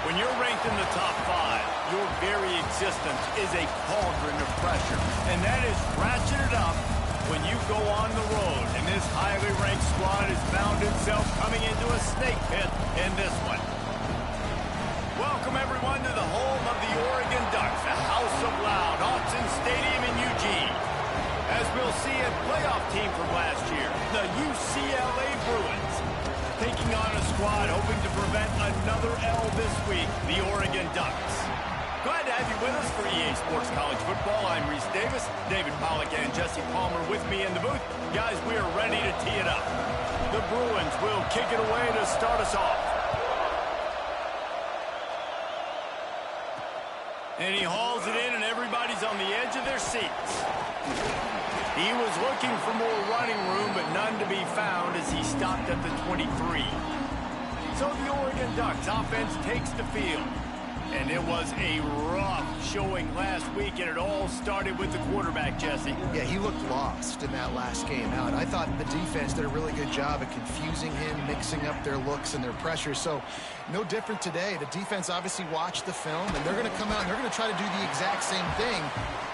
When you're ranked in the top 5, your very existence is a cauldron of pressure. And that is ratcheted up when you go on the road. And this highly ranked squad has found itself coming into a snake pit in this one. Welcome, everyone, to the home of the Oregon Ducks, the House of Loud, Autzen Stadium in Eugene. As we'll see a playoff team from last year, the UCLA Bruins, taking on a squad hoping to prevent another L this week, the Oregon Ducks. Glad to have you with us for EA Sports College Football. I'm Reese Davis, David Pollack and Jesse Palmer with me in the booth. Guys, we are ready to tee it up. The Bruins will kick it away to start us off. And he hauls it in, and everybody's on the edge of their seats. He was looking for more running room, but none to be found as he stopped at the 23. So the Oregon Ducks offense takes the field. And it was a rough showing last week, and it all started with the quarterback, Jesse. Yeah, he looked lost in that last game out. I thought the defense did a really good job at confusing him, mixing up their looks and their pressure. So no different today. The defense obviously watched the film, and they're going to come out and they're going to try to do the exact same thing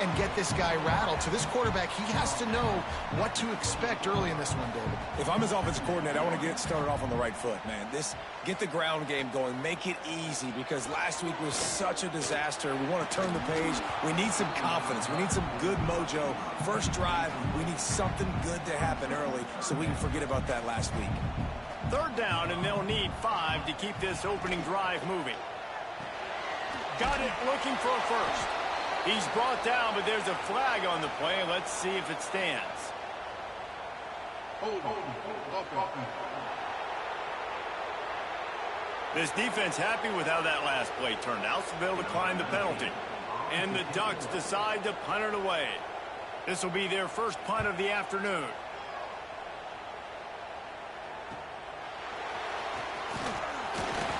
and get this guy rattled. So this quarterback, he has to know what to expect early in this one, David. If I'm his offensive coordinator, I want to get started off on the right foot, man. Get the ground game going. Make it easy, because last week was such a disaster. We want to turn the page. We need some confidence. We need some good mojo. First drive, we need something good to happen early so we can forget about that last week. Third down, and they'll need 5 to keep this opening drive moving. Got it, looking for a first. He's brought down, but there's a flag on the play. Let's see if it stands. This defense happy with how that last play turned out, so they'll decline the penalty. And the Ducks decide to punt it away. This will be their first punt of the afternoon.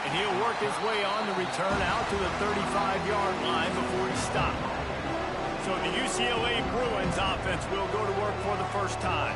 And he'll work his way on the return out to the 35-yard line before he stopped. So the UCLA Bruins offense will go to work for the first time.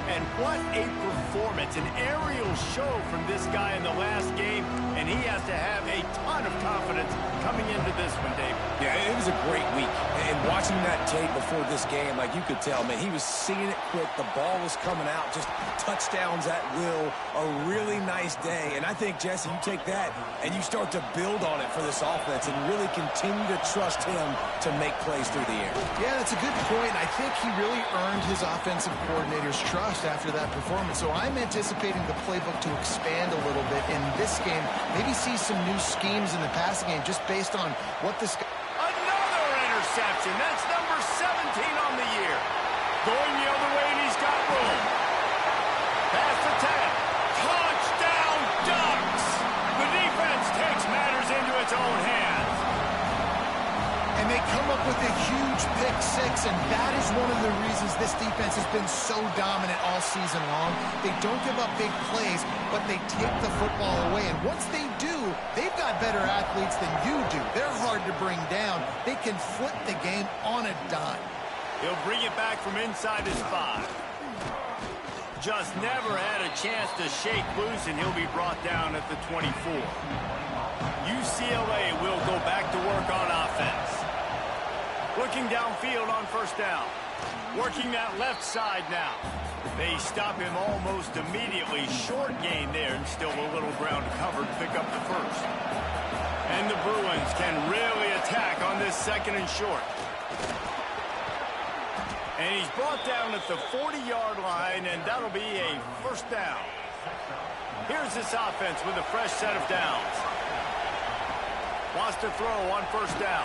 And what a performance, an aerial show from this guy in the last game, and he has to have a ton of confidence coming into this one, Dave. Yeah, it was a great week. And watching that tape before this game, like, you could tell, man, he was seeing it quick. The ball was coming out, just touchdowns at will. A really nice day. And I think, Jesse, you take that and you start to build on it for this offense and really continue to trust him to make plays through the air. Yeah, that's a good point. I think he really earned his offensive coordinator's trust after that performance. So I'm anticipating the playbook to expand a little bit in this game. Maybe see some new schemes in the passing game just based on what this guy... Another interception. That's number 17 on the year. Going the other way, and he's got room. Pass the 10. Touchdown, Ducks. The defense takes matters into its own hands. And they come up with a huge pick-6, and that is one of the reasons this defense has been so dominant all season long. They don't give up big plays, but they take the football away. And once they do, they've got better athletes than you do. They're hard to bring down. They can flip the game on a dime. He'll bring it back from inside his 5. Just never had a chance to shake loose, and he'll be brought down at the 24. UCLA will go back to work on offense. Looking downfield on first down. Working that left side now. They stop him almost immediately. Short gain there, and still a little ground to cover to pick up the first. And the Bruins can really attack on this second and short. And he's brought down at the 40-yard line, and that'll be a first down. Here's this offense with a fresh set of downs. Wants to throw on first down.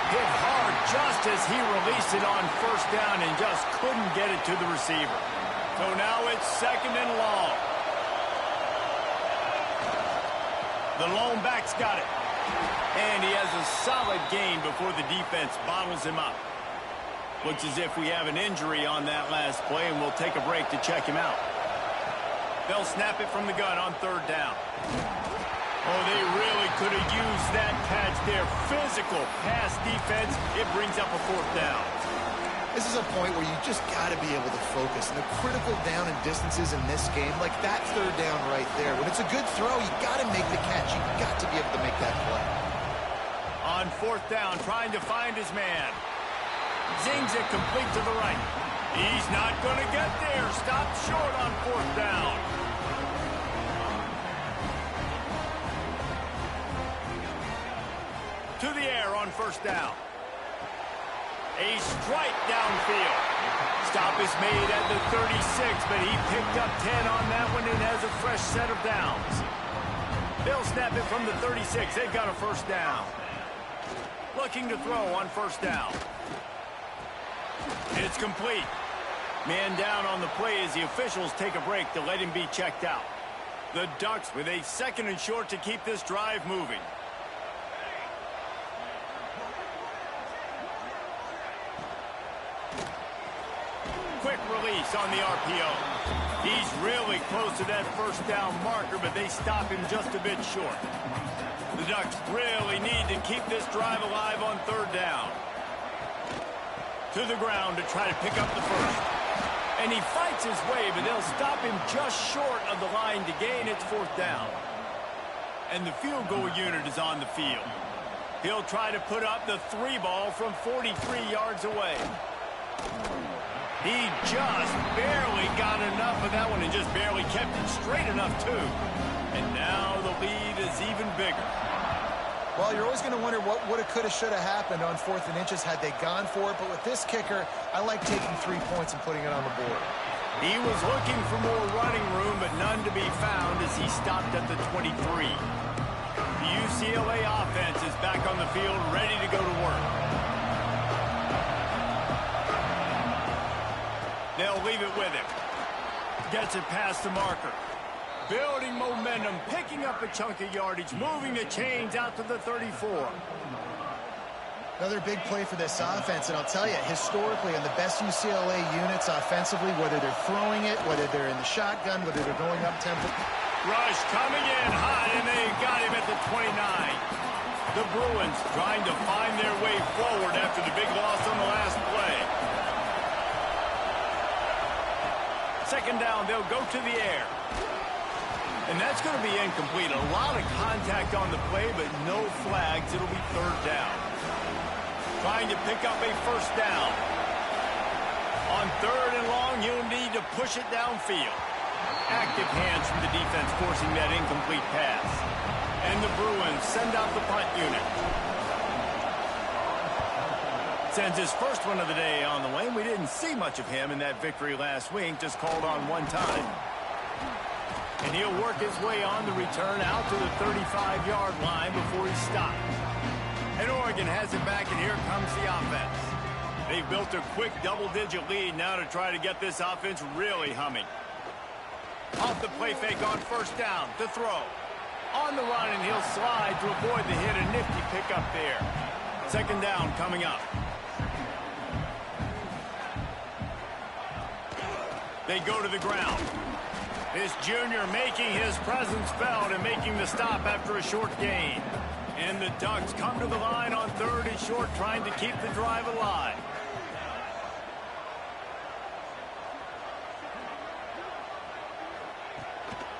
Hit hard just as he released it on first down and just couldn't get it to the receiver. So now it's second and long. The lone back's got it. And he has a solid gain before the defense bottles him up. Looks as if we have an injury on that last play, and we'll take a break to check him out. They'll snap it from the gun on third down. Oh, they really could have used that catch there. Physical pass defense. It brings up a fourth down. This is a point where you just got to be able to focus. And the critical down and distances in this game, like that third down right there. When it's a good throw, you got to make the catch. You got to be able to make that play. On fourth down, trying to find his man. Zings it complete to the right. He's not going to get there. Stopped short on fourth down. To the air on first down. A strike downfield. Stop is made at the 36, but he picked up 10 on that one and has a fresh set of downs. They'll snap it from the 36. They've got a first down. Looking to throw on first down. It's complete. Man down on the play as the officials take a break to let him be checked out. The Ducks with a 2nd and short to keep this drive moving. Quick release on the RPO. He's really close to that first down marker, but they stop him just a bit short. The Ducks really need to keep this drive alive on third down. To the ground to try to pick up the first. And he fights his way, but they'll stop him just short of the line to gain its fourth down. And the field goal unit is on the field. He'll try to put up the 3 ball from 43 yards away. He just barely got enough of that one and just barely kept it straight enough, too. And now the lead is even bigger. Well, you're always going to wonder what woulda, coulda, shoulda happened on 4th and inches had they gone for it. But with this kicker, I like taking 3 points and putting it on the board. He was looking for more running room, but none to be found as he stopped at the 23. The UCLA offense is back on the field, ready to go to work. They'll leave it with him. Gets it past the marker. Building momentum, picking up a chunk of yardage, moving the chains out to the 34. Another big play for this offense, and I'll tell you, historically, in the best UCLA units offensively, whether they're throwing it, whether they're in the shotgun, whether they're going up tempo. Rush coming in hot, and they got him at the 29. The Bruins trying to find their way forward after the big loss on the last play. 2nd down, they'll go to the air. And that's going to be incomplete. A lot of contact on the play, but no flags. It'll be 3rd down. Trying to pick up a first down. On 3rd and long, he'll need to push it downfield. Active hands from the defense forcing that incomplete pass. And the Bruins send out the punt unit. Sends his first one of the day on the way. We didn't see much of him in that victory last week, just called on one time. And he'll work his way on the return out to the 35-yard line before he's stopped. And Oregon has it back, and here comes the offense. They've built a quick double-digit lead now to try to get this offense really humming. Off the play fake on first down to throw. On the run, and he'll slide to avoid the hit. A nifty pickup there. 2nd down coming up. They go to the ground. This junior making his presence felt and making the stop after a short gain. And the Ducks come to the line on 3rd and short, trying to keep the drive alive.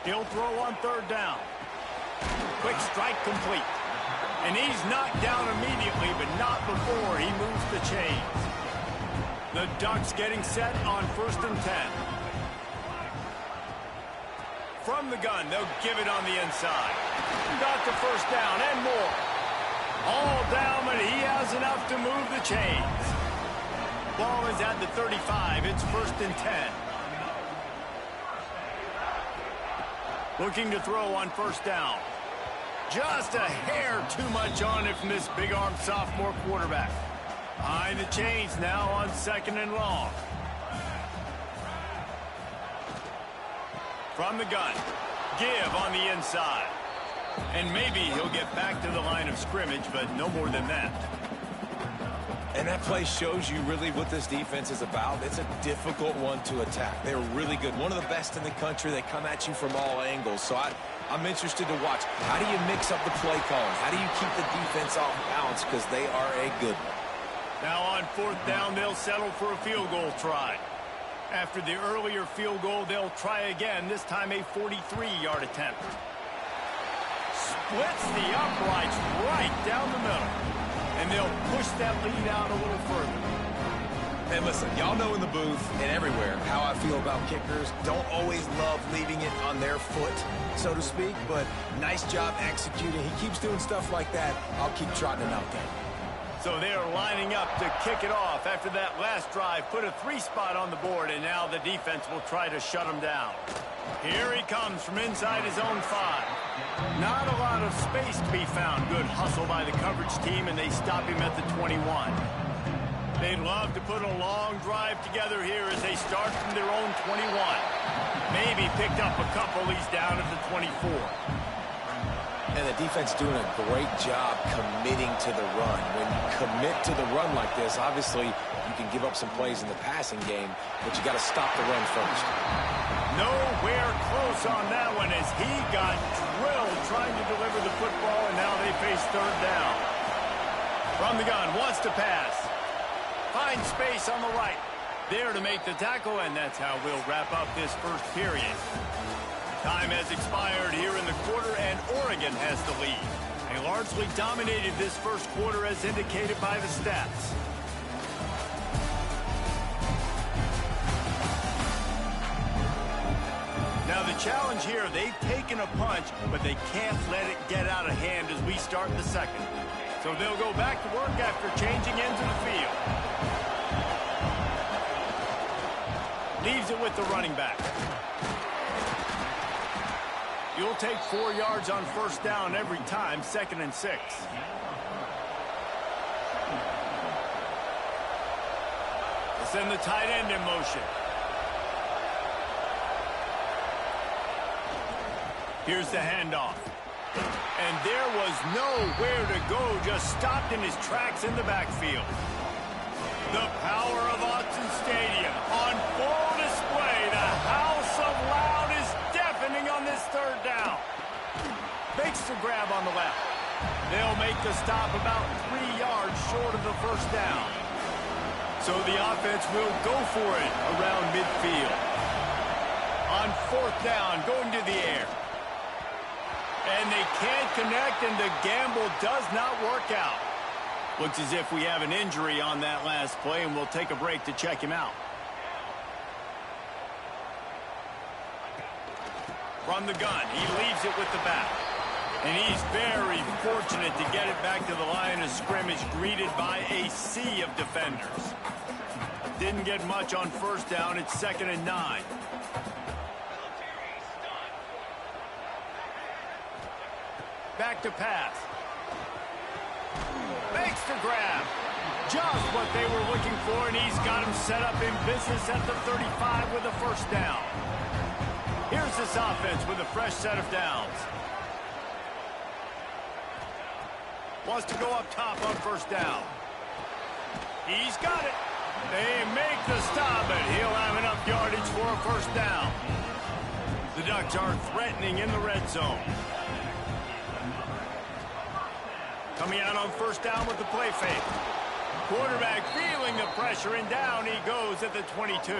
He'll throw on 3rd down. Quick strike complete. And he's knocked down immediately, but not before he moves the chains. The Ducks getting set on 1st and 10. From the gun, they'll give it on the inside. Got the first down and more. All down, but he has enough to move the chains. Ball is at the 35. It's 1st and 10. Looking to throw on first down. Just a hair too much on it from this big-armed sophomore quarterback. Behind the chains now on 2nd and long. From the gun. Give on the inside. And maybe he'll get back to the line of scrimmage, but no more than that. And that play shows you really what this defense is about. It's a difficult one to attack. They're really good. One of the best in the country. They come at you from all angles. So I'm interested to watch. How do you mix up the play calling? How do you keep the defense off balance? Because they are a good one. Now on 4th down, they'll settle for a field goal try. After the earlier field goal, they'll try again, this time a 43-yard attempt. Splits the uprights right down the middle. And they'll push that lead out a little further. And listen, y'all know in the booth and everywhere how I feel about kickers. Don't always love leaving it on their foot, so to speak, but nice job executing. He keeps doing stuff like that. I'll keep trotting him out there. So they are lining up to kick it off after that last drive. Put a 3-spot on the board, and now the defense will try to shut him down. Here he comes from inside his own 5. Not a lot of space to be found. Good hustle by the coverage team, and they stop him at the 21. They'd love to put a long drive together here as they start from their own 21. Maybe picked up a couple. He's down at the 24. And the defense doing a great job committing to the run. When you commit to the run like this, obviously you can give up some plays in the passing game, but you got to stop the run first. Nowhere close on that one as he got drilled trying to deliver the football, and now they face 3rd down. From the gun, wants to pass. Finds space on the right. There to make the tackle, and that's how we'll wrap up this first period. Time has expired here in the quarter, and Oregon has the lead. They largely dominated this first quarter as indicated by the stats. Now the challenge here, they've taken a punch, but they can't let it get out of hand as we start the second. So they'll go back to work after changing into the field. Leaves it with the running back. You'll take 4 yards on 1st down every time, 2nd and 6. Let's send the tight end in motion. Here's the handoff. And there was nowhere to go, just stopped in his tracks in the backfield. The power of Autzen Stadium on full display. The house of loud is deafening on this 3rd down. Makes the grab on the left. They'll make the stop about 3 yards short of the 1st down. So the offense will go for it around midfield. On 4th down, going to the air. And they can't connect, and the gamble does not work out. Looks as if we have an injury on that last play, and we'll take a break to check him out. From the gun, he leaves it with the back. And he's very fortunate to get it back to the line of scrimmage, greeted by a sea of defenders. Didn't get much on 1st down. It's 2nd and 9. Back to pass. Makes the grab. Just what they were looking for, and he's got him set up in business at the 35 with a 1st down. Here's this offense with a fresh set of downs. Wants to go up top on 1st down. He's got it. They make the stop, but he'll have enough yardage for a 1st down. The Ducks are threatening in the red zone. Coming out on 1st down with the play fake. Quarterback feeling the pressure, and down he goes at the 22.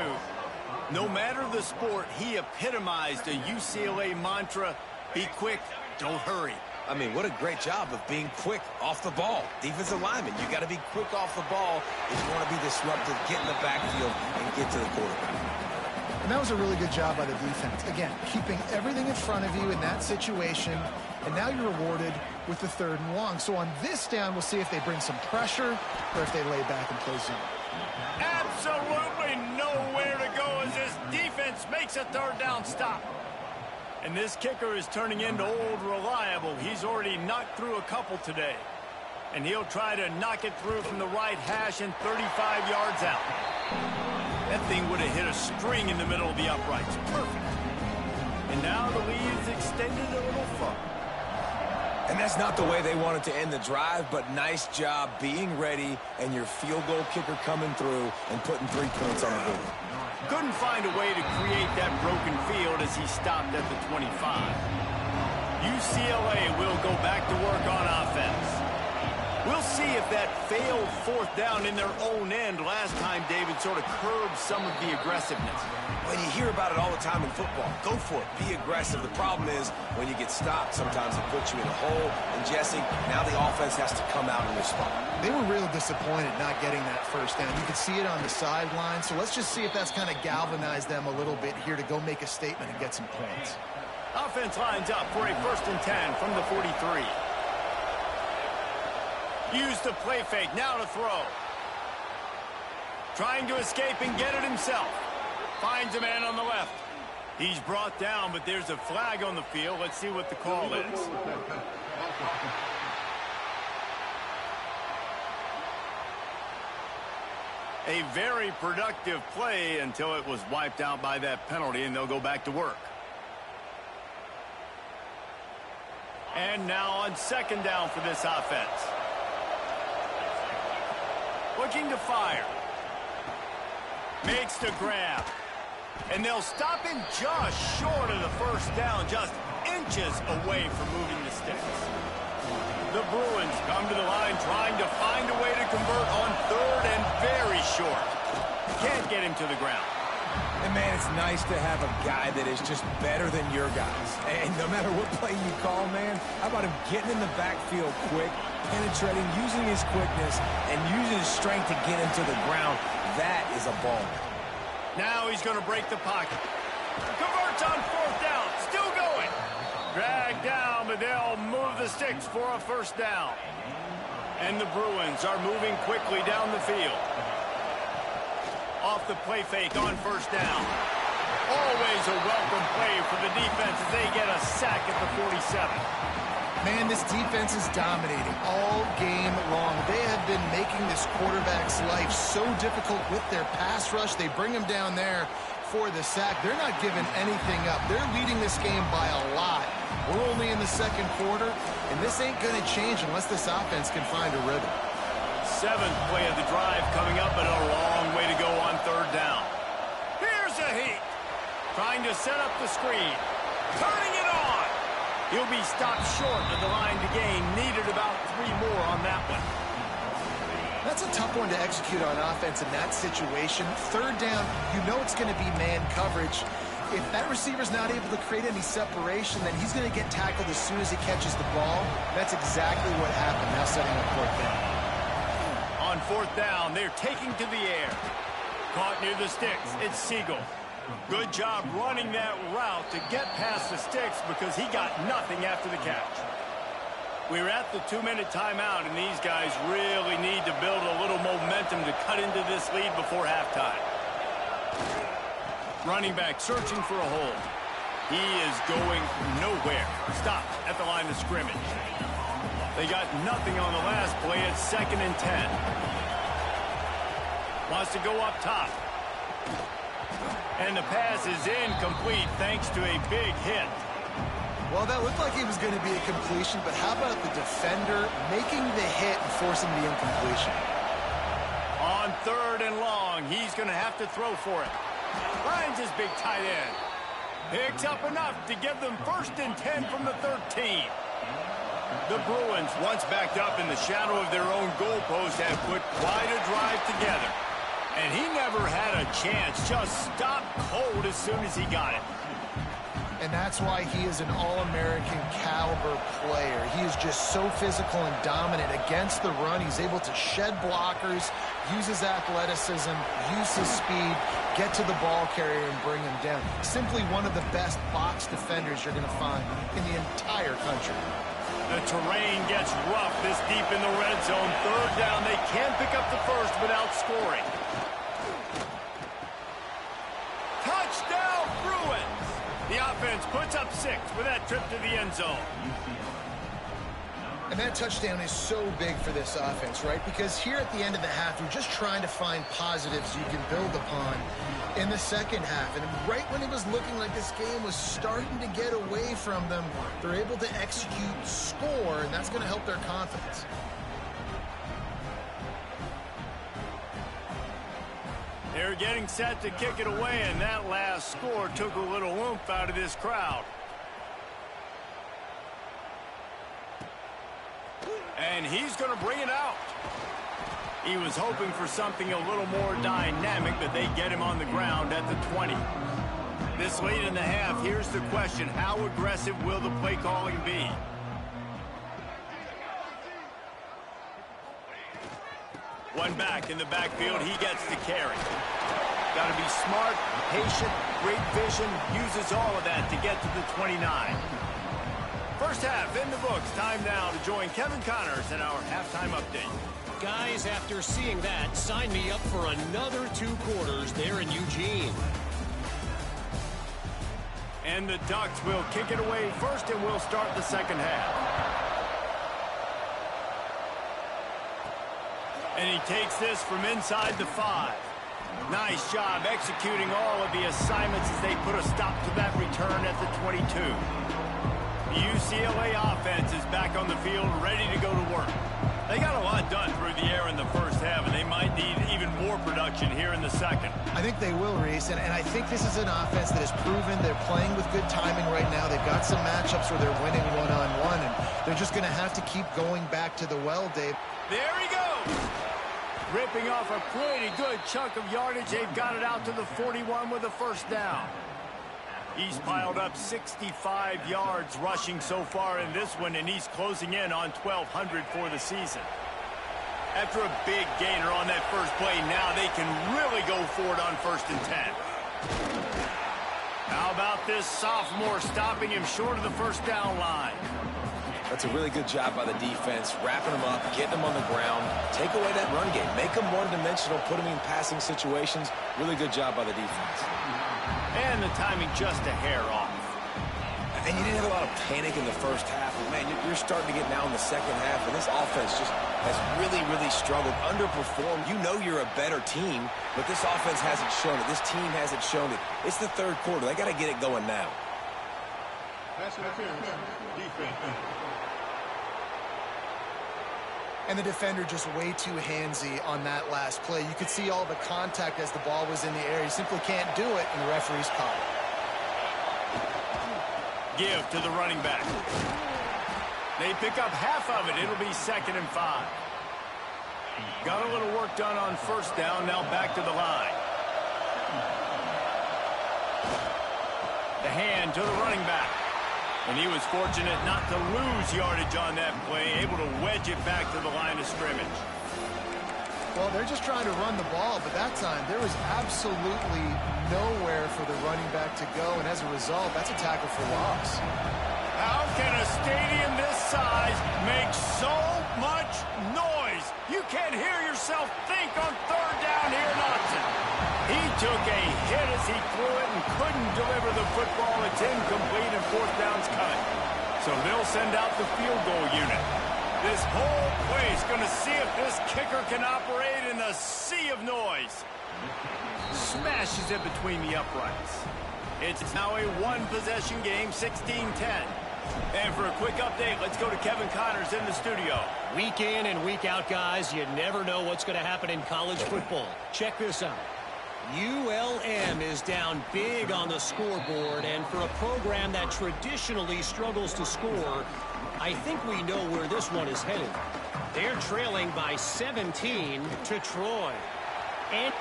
No matter the sport, he epitomized a UCLA mantra: be quick, don't hurry. I mean, what a great job of being quick off the ball. Defensive lineman, you got to be quick off the ball if you want to be disruptive, get in the backfield, and get to the quarterback. And that was a really good job by the defense. Again, keeping everything in front of you in that situation, and now you're rewarded with the 3rd and long. So on this down, we'll see if they bring some pressure or if they lay back and play zone. Absolutely nowhere to go as this defense makes a 3rd down stop. And this kicker is turning into old reliable. He's already knocked through a couple today. And he'll try to knock it through from the right hash and 35 yards out. That thing would have hit a string in the middle of the uprights. Perfect. And now the lead is extended a little further. And that's not the way they wanted to end the drive, but nice job being ready and your field goal kicker coming through and putting 3 points on the board. Couldn't find a way to create that broken field as he stopped at the 25. UCLA will go back to work on offense. We'll see if that failed fourth down in their own end last time, David, sort of curbed some of the aggressiveness. When you hear about it all the time in football, go for it. Be aggressive. The problem is when you get stopped, sometimes it puts you in a hole. And, Jesse, now the offense has to come out and respond. They were real disappointed not getting that first down. You could see it on the sideline. So let's just see if that's kind of galvanized them a little bit here to go make a statement and get some points. Offense lines up for a 1st and 10 from the 43. Use the play fake. Now to throw. Trying to escape and get it himself. Finds a man on the left. He's brought down, but there's a flag on the field. Let's see what the call is. A very productive play until it was wiped out by that penalty, and they'll go back to work. And now on 2nd down for this offense. Looking to fire. Makes the grab. And they'll stop him just short of the 1st down, just inches away from moving the sticks. The Bruins come to the line trying to find a way to convert on 3rd and very short. Can't get him to the ground. And, man, it's nice to have a guy that is just better than your guys. And no matter what play you call, man, how about him getting in the backfield quick, penetrating, using his quickness, and using his strength to get him to the ground. That is a ball. Now he's going to break the pocket. Converts on 4th down. Still going. Dragged down, but they'll move the sticks for a 1st down. And the Bruins are moving quickly down the field. Off the play fake on 1st down. Always a welcome play for the defense as they get a sack at the 47. Man, this defense is dominating all game long. They have been making this quarterback's life so difficult with their pass rush. They bring him down there for the sack. They're not giving anything up. They're leading this game by a lot. We're only in the 2nd quarter, and this ain't going to change unless this offense can find a rhythm. 7th play of the drive coming up, but a long way to go on 3rd down. Here's a heat. Trying to set up the screen. Turning it on. He'll be stopped short of the line to gain. Needed about 3 more on that one. That's a tough one to execute on offense in that situation. 3rd down, you know it's going to be man coverage. If that receiver's not able to create any separation, then he's going to get tackled as soon as he catches the ball. That's exactly what happened. Now setting up 4th down. On 4th down, they're taking to the air. Caught near the sticks. It's Siegel. Good job running that route to get past the sticks because he got nothing after the catch. We're at the 2-minute timeout, and these guys really need to build a little momentum to cut into this lead before halftime. Running back searching for a hole. He is going nowhere. Stopped at the line of scrimmage. They got nothing on the last play. It's 2nd and 10. Wants to go up top. And the pass is incomplete thanks to a big hit. Well, that looked like it was going to be a completion, but how about the defender making the hit and forcing the incompletion? On 3rd and long, he's going to have to throw for it. Finds his big tight end. Picks up enough to give them 1st and 10 from the 13. The Bruins, once backed up in the shadow of their own goalpost, have put quite a drive together. And he never had a chance, just stopped cold as soon as he got it. And that's why he is an All-American caliber player. He is just so physical and dominant against the run. He's able to shed blockers, use his athleticism, use his speed, get to the ball carrier and bring him down. Simply one of the best box defenders you're going to find in the entire country. The terrain gets rough this deep in the red zone. 3rd down, they can't pick up the 1st without scoring. Touchdown, Bruins! The offense puts up 6 with that trip to the end zone. And that touchdown is so big for this offense, right? Because here at the end of the half, you're just trying to find positives you can build upon in the 2nd half. And right when it was looking like this game was starting to get away from them, they're able to execute, score, and that's going to help their confidence. They're getting set to kick it away, and that last score took a little oomph out of this crowd. And he's going to bring it out. He was hoping for something a little more dynamic, but they get him on the ground at the 20. This late in the half, here's the question. How aggressive will the play calling be? One back in the backfield, he gets the carry. Got to be smart, patient, great vision, uses all of that to get to the 29. First half in the books. Time now to join Kevin Connors in our halftime update. Guys, after seeing that, sign me up for another 2 quarters there in Eugene. And the Ducks will kick it away first, and we'll start the second half. And he takes this from inside the 5. Nice job executing all of the assignments as they put a stop to that return at the 22. The UCLA offense is back on the field, ready to go to work. They got a lot done through the air in the first half, and they might need even more production here in the second. I think they will, Reese, and I think this is an offense that has proven they're playing with good timing right now. They've got some matchups where they're winning one-on-one, and they're just going to have to keep going back to the well, Dave. There he goes! Ripping off a pretty good chunk of yardage. They've got it out to the 41 with a first down. He's piled up 65 yards rushing so far in this one, and he's closing in on 1,200 for the season. After a big gainer on that first play, now they can really go for it on 1st and 10. How about this sophomore stopping him short of the first down line? That's a really good job by the defense, wrapping them up, getting them on the ground, take away that run game, make them one-dimensional, put them in passing situations. Really good job by the defense. And the timing just a hair off. And you didn't have a lot of panic in the first half. Man, you're starting to get now in the second half, and this offense just has really, really struggled, underperformed. You know you're a better team, but this offense hasn't shown it. This team hasn't shown it. It's the 3rd quarter. They got to get it going now. Pass interference, defense. And the defender just way too handsy on that last play. You could see all the contact as the ball was in the air. He simply can't do it, and the referee's caught it. Give to the running back. They pick up half of it. It'll be 2nd and 5. Got a little work done on first down. Now back to the line. The hand to the running back. And he was fortunate not to lose yardage on that play, able to wedge it back to the line of scrimmage. Well, they're just trying to run the ball, but that time there was absolutely nowhere for the running back to go, and as a result, that's a tackle for loss. How can a stadium this size make so much noise? You can't hear yourself think on 3rd down here in Austin. He took a hit as he threw it and couldn't deliver the football. It's incomplete and 4th down's coming. So they'll send out the field goal unit. This whole place going to see if this kicker can operate in the sea of noise. Smashes it between the uprights. It's now a 1-possession game, 16-10. And for a quick update, let's go to Kevin Connors in the studio. Week in and week out, guys, you never know what's going to happen in college football. Check this out. ULM is down big on the scoreboard, and for a program that traditionally struggles to score, I think we know where this one is headed. They're trailing by 17 to Troy. And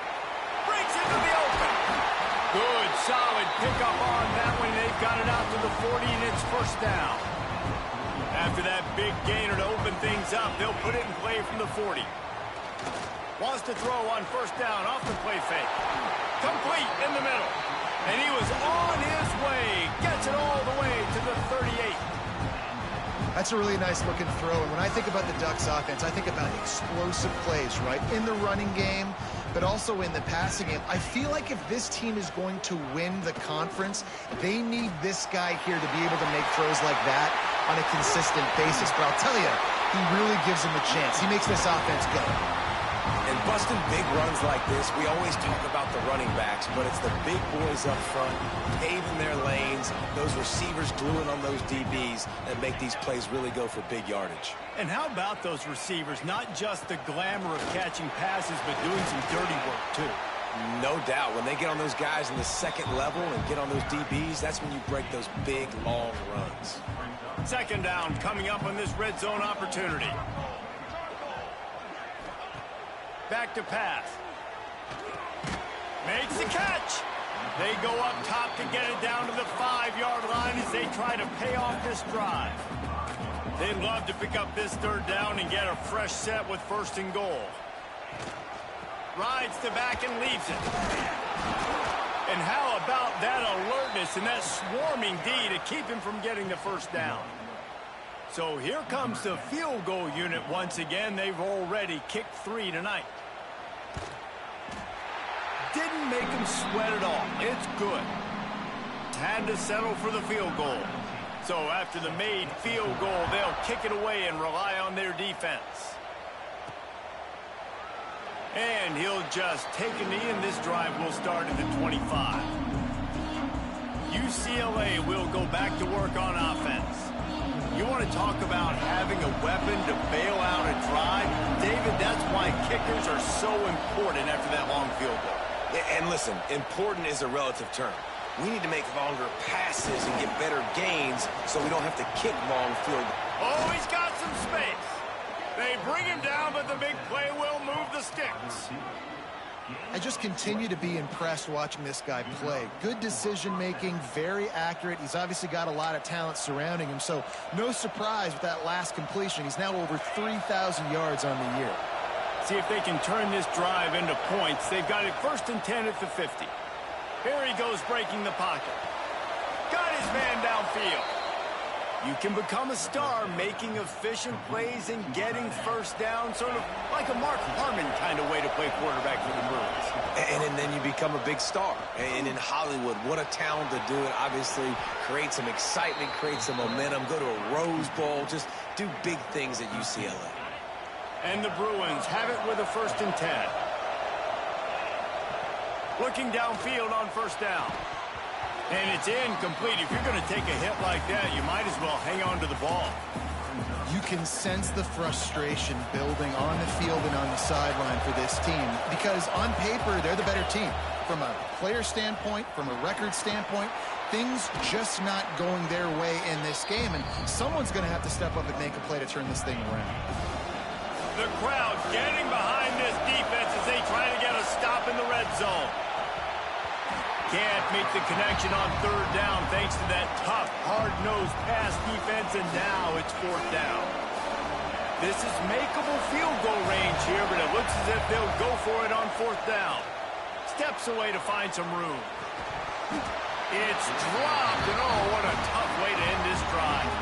breaks into the open. Good, solid pickup on that one. They've got it out to the 40, and it's first down. After that big gainer to open things up, they'll put it in play from the 40. Wants to throw on first down off the play fake. Complete in the middle. And he was on his way. Gets it all the way to the 38. That's a really nice looking throw. And when I think about the Ducks offense, I think about explosive plays, right? In the running game, but also in the passing game. I feel like if this team is going to win the conference, they need this guy here to be able to make throws like that on a consistent basis. But I'll tell you, he really gives them a chance. He makes this offense go. And busting big runs like this, we always talk about the running backs, but it's the big boys up front, paving their lanes, those receivers gluing on those DBs that make these plays really go for big yardage. And how about those receivers? Not just the glamour of catching passes, but doing some dirty work, too. No doubt. When they get on those guys in the second level and get on those DBs, that's when you break those big, long runs. 2nd down coming up on this red zone opportunity. Back to pass. Makes the catch. They go up top to get it down to the 5-yard line as they try to pay off this drive. They'd love to pick up this third down and get a fresh set with 1st and goal. Rides the back and leaves it. And how about that alertness and that swarming D to keep him from getting the 1st down? So here comes the field goal unit once again. They've already kicked 3 tonight. Didn't make him sweat at all. It's good. Had to settle for the field goal. So after the made field goal, they'll kick it away and rely on their defense. And he'll just take a knee, and this drive will start at the 25. UCLA will go back to work on offense. You want to talk about having a weapon to bail out a drive? David, that's why kickers are so important after that long field goal. And listen, important is a relative term. We need to make longer passes and get better gains so we don't have to kick long field. Oh, he's got some space. They bring him down, but the big play will move the sticks. I just continue to be impressed watching this guy play. Good decision-making, very accurate. He's obviously got a lot of talent surrounding him, so no surprise with that last completion. He's now over 3,000 yards on the year. See if they can turn this drive into points. They've got it 1st and 10 at the 50. Here he goes breaking the pocket. Got his man downfield. You can become a star making efficient plays and getting 1st down, sort of like a Mark Harmon kind of way to play quarterback for the Bruins. And then you become a big star. And in Hollywood, what a talent to do it. Obviously, create some excitement, create some momentum, go to a Rose Bowl, just do big things at UCLA. And the Bruins have it with a 1st and 10. Looking downfield on 1st down. And it's incomplete. If you're going to take a hit like that, you might as well hang on to the ball. You can sense the frustration building on the field and on the sideline for this team because on paper, they're the better team. From a player standpoint, from a record standpoint, things just not going their way in this game. And someone's going to have to step up and make a play to turn this thing around. The crowd getting behind this defense as they try to get a stop in the red zone. Can't make the connection on 3rd down thanks to that tough, hard-nosed pass defense, and now it's 4th down. This is makeable field goal range here, but it looks as if they'll go for it on 4th down. Steps away to find some room. It's dropped, and oh, what a tough way to end this drive.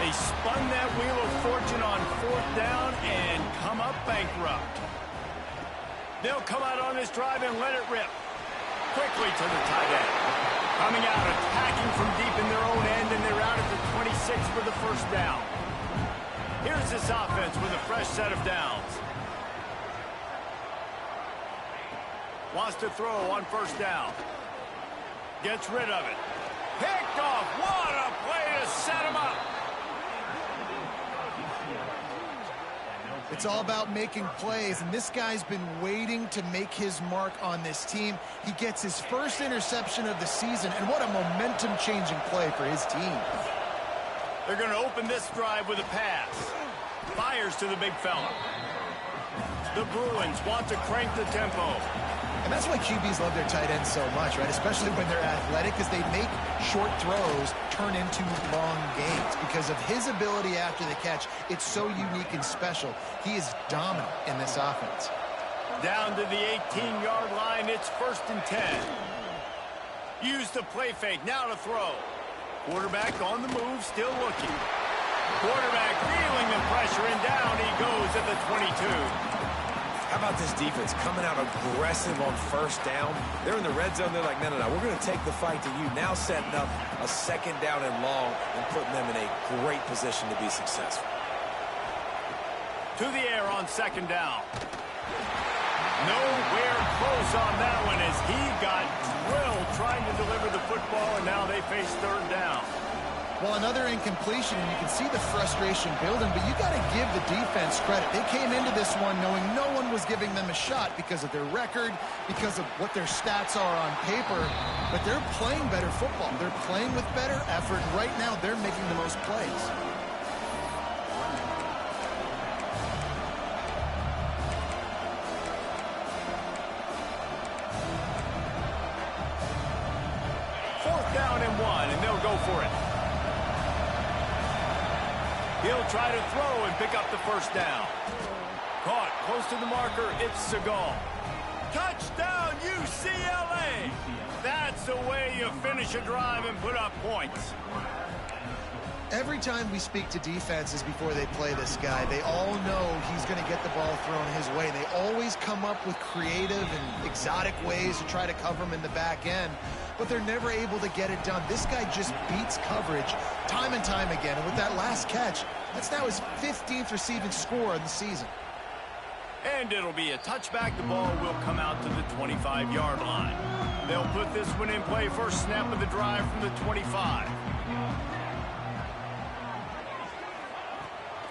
They spun that wheel of fortune on 4th down and come up bankrupt. They'll come out on this drive and let it rip. Quickly to the tight end. Coming out, attacking from deep in their own end, and they're out at the 26 for the 1st down. Here's this offense with a fresh set of downs. Wants to throw on 1st down. Gets rid of it. Picked off. What a play to set him up. It's all about making plays, and this guy's been waiting to make his mark on this team. He gets his 1st interception of the season, and what a momentum-changing play for his team. They're going to open this drive with a pass. Fires to the big fella. The Bruins want to crank the tempo. And that's why QBs love their tight ends so much, right? Especially when they're athletic, because they make short throws turn into long gains. Because of his ability after the catch, it's so unique and special. He is dominant in this offense. Down to the 18-yard line, it's 1st and 10. Use the play fake, now to throw. Quarterback on the move, still looking. Quarterback feeling the pressure, and down he goes at the 22. How about this defense coming out aggressive on 1st down? They're in the red zone. They're like, no, we're going to take the fight to you. Now setting up a 2nd down and long and putting them in a great position to be successful. To the air on 2nd down. Nowhere close on that one as he got drilled trying to deliver the football, and now they face 3rd down. Well, another incompletion, and you can see the frustration building, but you got to give the defense credit. They came into this one knowing no one was giving them a shot because of their record, because of what their stats are on paper, but they're playing better football. They're playing with better effort. Right now, they're making the most plays. go for it. He'll try to throw and pick up the first down. Caught close to the marker. It's Seagal. Touchdown, UCLA! That's the way you finish a drive and put up points. Every time we speak to defenses before they play this guy, they all know he's going to get the ball thrown his way. They always come up with creative and exotic ways to try to cover him in the back end, but they're never able to get it done. This guy just beats coverage time and time again, and with that last catch, that's now his 15th receiving score in the season. And it'll be a touchback. The ball will come out to the 25-yard line. They'll put this one in play. First snap of the drive from the 25.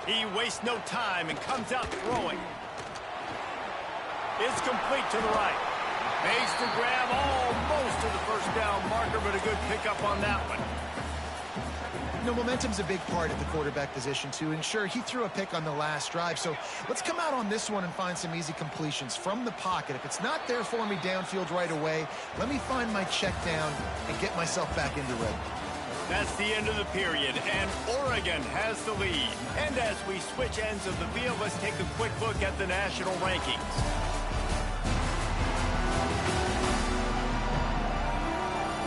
He wastes no time and comes out throwing. It's complete to the right. Makes the grab almost to the first down marker, but a good pickup on that one. You know, momentum's a big part at the quarterback position, too. And sure, he threw a pick on the last drive. So let's come out on this one and find some easy completions from the pocket. If it's not there for me downfield right away, let me find my check down and get myself back into red. That's the end of the period, and Oregon has the lead. And as we switch ends of the field, let's take a quick look at the national rankings.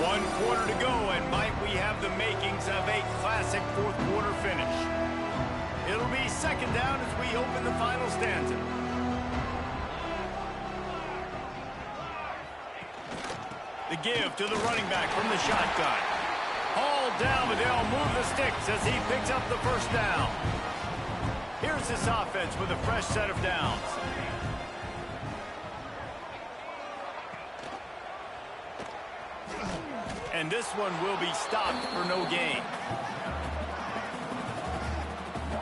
One quarter to go, and might we have the makings of a classic fourth quarter finish. It'll be second down as we open the final stanza. The give to the running back from the shotgun. Hauled down, but they'll move the sticks as he picks up the first down. Here's this offense with a fresh set of downs. And this one will be stopped for no gain.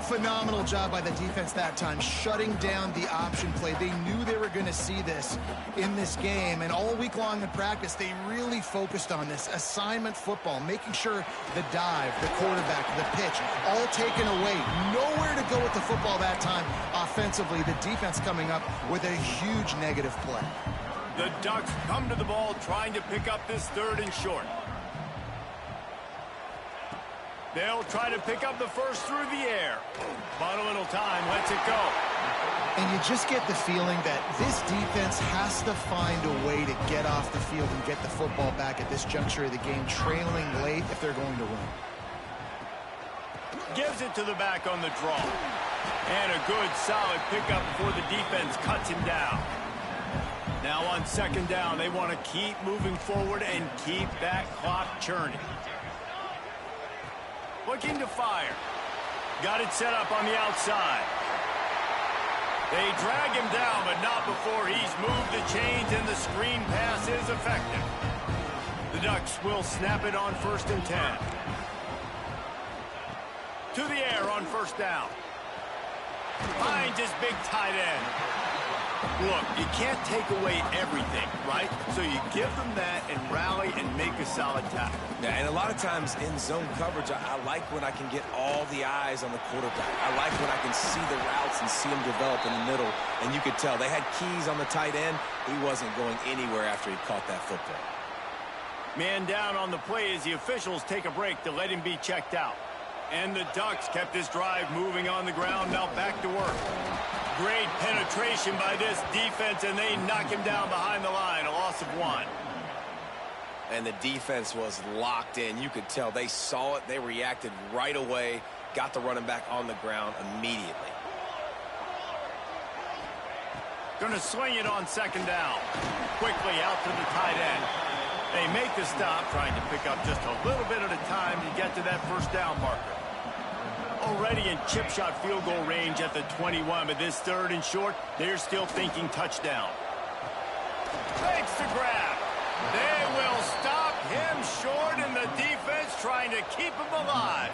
Phenomenal job by the defense that time, shutting down the option play. They knew they were going to see this in this game, and all week long in practice, they really focused on this assignment football, making sure the dive, the quarterback, the pitch, all taken away. Nowhere to go with the football that time offensively. The defense coming up with a huge negative play. The Ducks come to the ball trying to pick up this third and short. They'll try to pick up the first through the air. But a little time, lets it go. And you just get the feeling that this defense has to find a way to get off the field and get the football back at this juncture of the game, trailing late if they're going to win. Gives it to the back on the draw. And a good, solid pickup before the defense cuts him down. Now on second down, they want to keep moving forward and keep that clock churning. Looking to fire. Got it set up on the outside. They drag him down, but not before he's moved the chains, and the screen pass is effective. The Ducks will snap it on 1st and 10. To the air on first down. Finds his big tight end. Look, you can't take away everything, right? So you give them that and rally and make a solid tackle. Yeah, and a lot of times in zone coverage, I like when I can get all the eyes on the quarterback. I like when I can see the routes and see them develop in the middle. And you could tell they had keys on the tight end. He wasn't going anywhere after he caught that football. Man down on the play as the officials take a break to let him be checked out. And the Ducks kept this drive moving on the ground. Now back to work. Great penetration by this defense, and they knock him down behind the line. A loss of 1. And the defense was locked in. You could tell they saw it. They reacted right away. Got the running back on the ground immediately. Going to swing it on second down. Quickly out to the tight end. They make the stop, trying to pick up just a little bit at a time to get to that first down marker. Already in chip shot field goal range at the 21, but this third and short, they're still thinking touchdown. Makes the grab. They will stop him short, and the defense trying to keep him alive.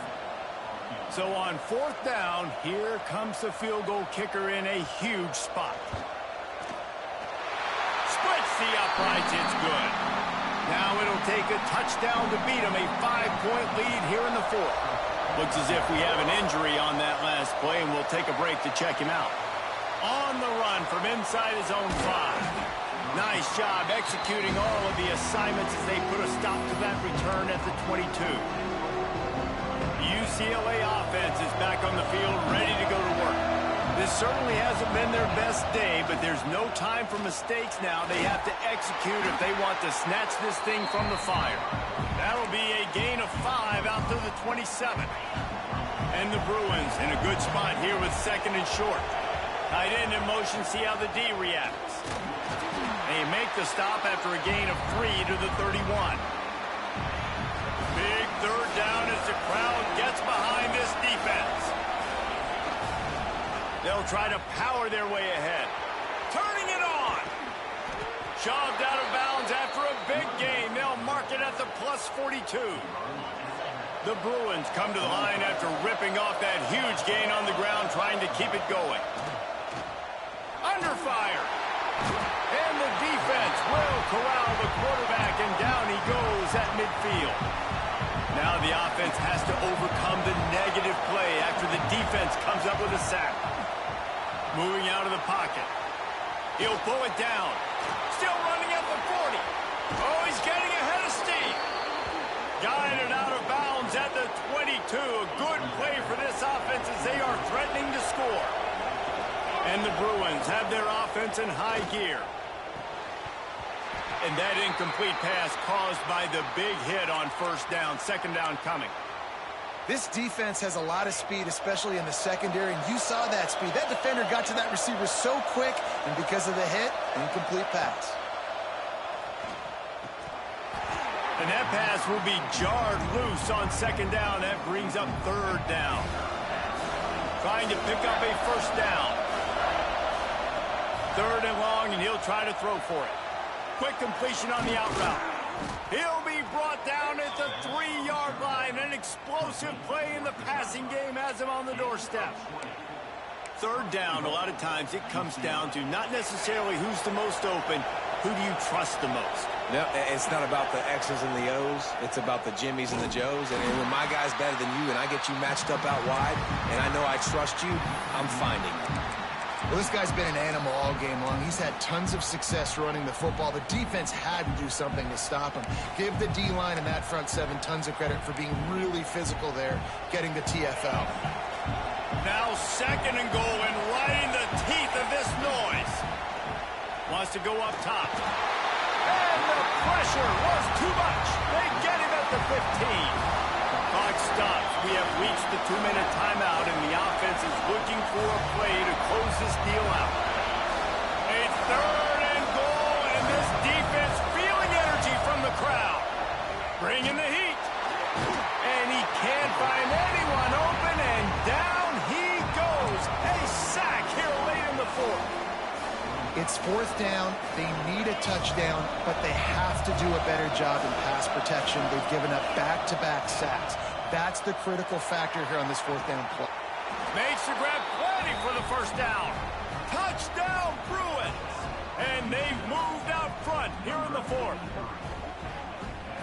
So on 4th down, here comes the field goal kicker in a huge spot. Splits the uprights, it's good. Now it'll take a touchdown to beat him, a 5-point lead here in the 4th. Looks as if we have an injury on that last play, and we'll take a break to check him out. On the run from inside his own 5. Nice job executing all of the assignments as they put a stop to that return at the 22. UCLA offense is back on the field, ready to go to work. This certainly hasn't been their best day, but there's no time for mistakes now. They have to execute if they want to snatch this thing from the fire. That'll be a gain of 5 out to the 27. And the Bruins in a good spot here with 2nd and short. Tight end in motion, see how the D reacts. They make the stop after a gain of 3 to the 31. Big 3rd down as the crowd gets behind this defense. They'll try to power their way ahead. Turning it on. Shoved out of bounds after a big gain. They'll mark it at the plus 42. The Bruins come to the line after ripping off that huge gain on the ground, trying to keep it going. Under fire. And the defense will corral the quarterback, and down he goes at midfield. Now the offense has to overcome the negative play after the defense comes up with a sack. Moving out of the pocket. He'll pull it down. Still running at the 40. Oh, he's getting ahead of steam. Guided out of bounds at the 22. A good play for this offense as they are threatening to score. And the Bruins have their offense in high gear. And that incomplete pass caused by the big hit on 1st down. 2nd down coming. This defense has a lot of speed, especially in the secondary, and you saw that speed. That defender got to that receiver so quick, and because of the hit, incomplete pass. And that pass will be jarred loose on 2nd down. That brings up 3rd down. Trying to pick up a 1st down. 3rd and long, and he'll try to throw for it. Quick completion on the out route. He'll be brought down at the 3-yard line. An explosive play in the passing game has him on the doorstep. 3rd down, a lot of times it comes down to not necessarily who's the most open, who do you trust the most? No, it's not about the X's and the O's. It's about the Jimmies and the Joes. And when my guy's better than you and I get you matched up out wide and I know I trust you, I'm finding you. Well, this guy's been an animal all game long. He's had tons of success running the football. The defense had to do something to stop him. Give the D-line and that front 7 tons of credit for being really physical there, getting the TFL. Now 2nd and goal, and right in the teeth of this noise. Wants to go up top. And the pressure was too much. They get him at the 15. Clock stops. We have reached the 2-minute timeout, and the offense is looking for a play to close this deal out. A 3rd and goal, and this defense feeling energy from the crowd. Bringing the heat. And he can't find anyone open, and down he goes. A sack here late in the 4th. It's 4th down. They need a touchdown, but they have to do a better job in pass protection. They've given up back-to-back sacks. That's the critical factor here on this 4th down play. Makes the grab, plenty for the 1st down. Touchdown, Bruins! And they've moved out front here in the 4th.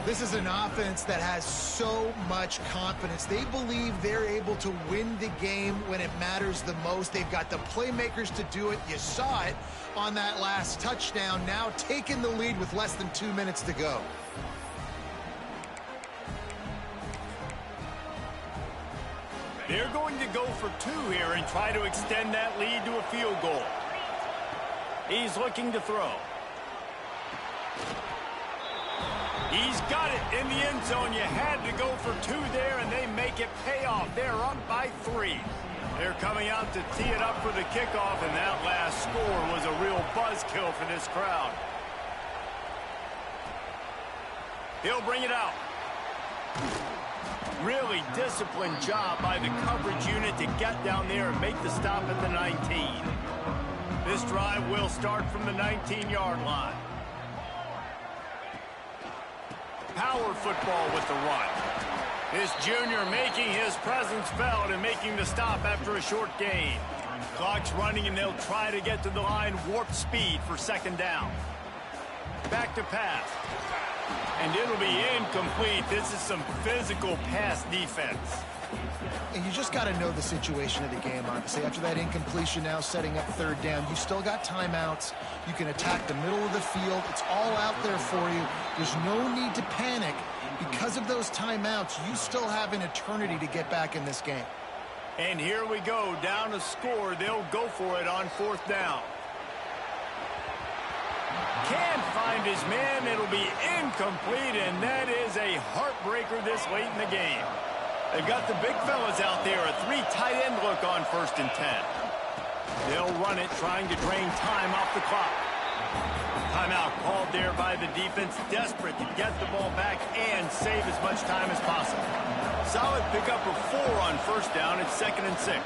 This is an offense that has so much confidence. They believe they're able to win the game when it matters the most. They've got the playmakers to do it. You saw it on that last touchdown, now taking the lead with less than 2 minutes to go. They're going to go for 2 here and try to extend that lead to a field goal. He's looking to throw. He's got it in the end zone. You had to go for 2 there, and they make it pay off. They're up by 3. They're coming out to tee it up for the kickoff, and that last score was a real buzzkill for this crowd. He'll bring it out. Really disciplined job by the coverage unit to get down there and make the stop at the 19. This drive will start from the 19-yard line. Power football with the run. This junior making his presence felt and making the stop after a short gain. Clock's running, and they'll try to get to the line warp speed for 2nd down. Back to pass. And it'll be incomplete. This is some physical pass defense. And you just got to know the situation of the game, honestly. After that incompletion now setting up 3rd down, you still got timeouts. You can attack the middle of the field. It's all out there for you. There's no need to panic Because of those timeouts, you still have an eternity to get back in this game. And here we go, down to score. They'll go for it on 4th down. Can't find his man. It'll be incomplete, and that is a heartbreaker this late in the game. They've got the big fellas out there, a 3 tight end look on 1st and 10. They'll run it, trying to drain time off the clock. Timeout called there by the defense, desperate to get the ball back and save as much time as possible. Solid pickup of 4 on 1st down. It's 2nd and 6.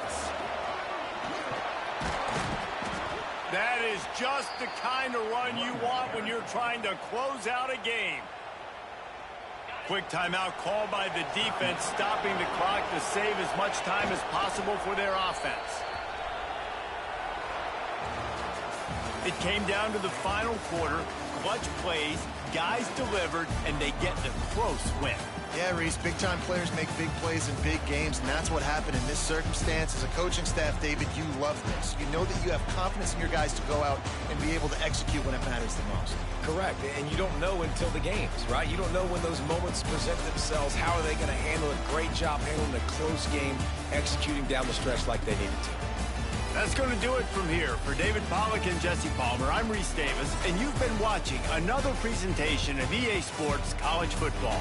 That is just the kind of run you want when you're trying to close out a game. Quick timeout called by the defense, stopping the clock to save as much time as possible for their offense. It came down to the final quarter. Clutch plays, guys delivered, and they get the close win. Yeah, Reese, big-time players make big plays in big games, and that's what happened in this circumstance. As a coaching staff, David, you love this. You know that you have confidence in your guys to go out and be able to execute when it matters the most. Correct, and you don't know until the games, right? You don't know when those moments present themselves. How are they going to handle it? Great job handling a close game, executing down the stretch like they needed to. That's going to do it from here. For David Pollack and Jesse Palmer, I'm Reese Davis, and you've been watching another presentation of EA Sports College Football.